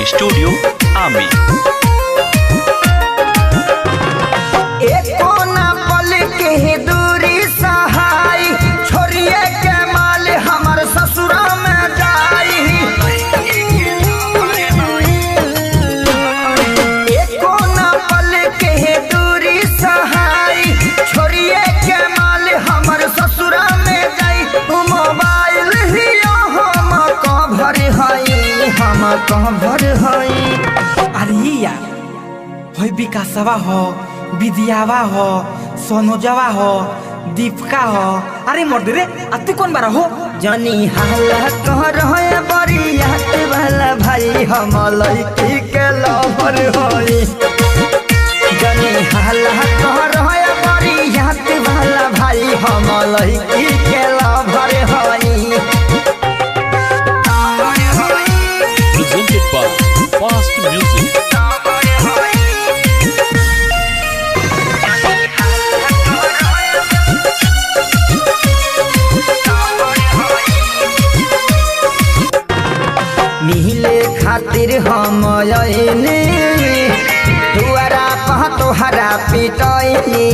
Recording studio आमी। एक कोना पल के दूरी सहाय छोड़िए के माल हमर ससुरा में जाई। एक कोना पल के दूरी सहाय छोड़िए के माल हमर ससुरा में जाई। मोबाइल ही हम कभर हई हम कभर हई। अरे यार होय विकासवा हो, विद्यावा हो, सोनोजवा हो, दीपका हो। अरे मोर रे आ तू कौन बारा हो? जनी हाला कर बरियात वाला भाई हम लड़की के लवर होई। जनी हाला कर बरियात वाला भाई हम लड़की के लवर होई। Presented by Fast Music। मिले खातिर हम आइनी दुआरा पह तोहरा पिटैनी।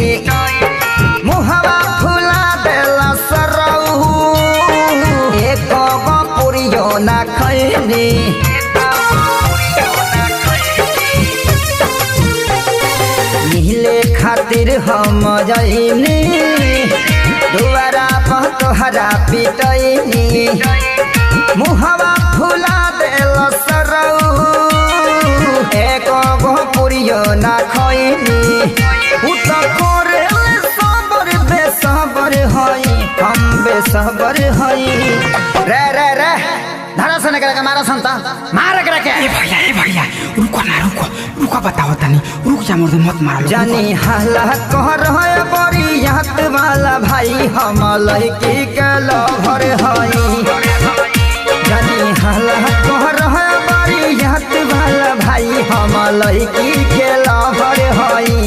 मुहवा फुला देला सरऊ एक पुरियो ना खैनी। मिले खातिर हम आइनी दुआरा पह तोहरा पिटैनी। मुहवा फुला देल सरऊ एक पुरियो ना खैनी। उ त करे सबर बेसबर हई हम बेसबर हई। रे रे रे धरा से निकल के मारा संता मार के रखे। ए भैया रुको ना रुको बताओ तनी रुक जा मोर मत मार लो। जानी हाला कर बरियात वाला भाई हम लड़की के लवर हई। जानी हाला कर बरियात वाला भाई हम लड़की के लवर हई।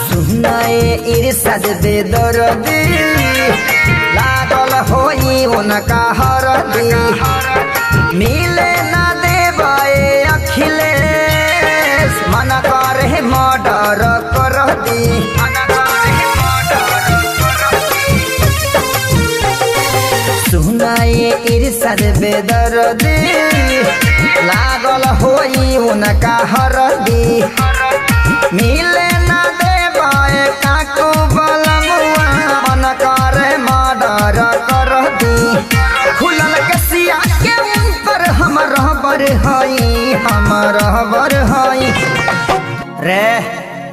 सुनाए इरशाद बेदर्दी लागल होई उनका हरदी। मिले ना देवे अखिलेश मन करे मर्डर कर दी। सुनाए इरशाद बेदर्दी लागल होई उनका हरदी। मिले ना देवे काकू बलमुआ मन करे मर्डर कर दी। खुलल कसिया के ऊपर हम रहबर हई हम रहबर हई। रे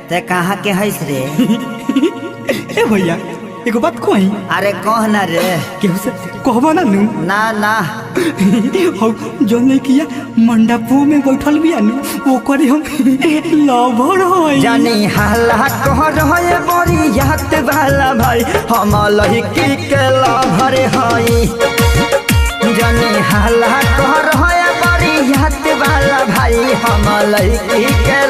ते कहाँ के हईस रे? ए भैया एगो बात कही। अरे कह ना रे। केहू से कहबो ना नु? ना ना हो जोन किया मंडपो में बैठल बिया नु ओकरे हम लवर होई। जानी हाला कर बरियात वाला भाई हम लड़की के लवर हई। जानी हाला कर बरियात वाला भाई हम लड़की के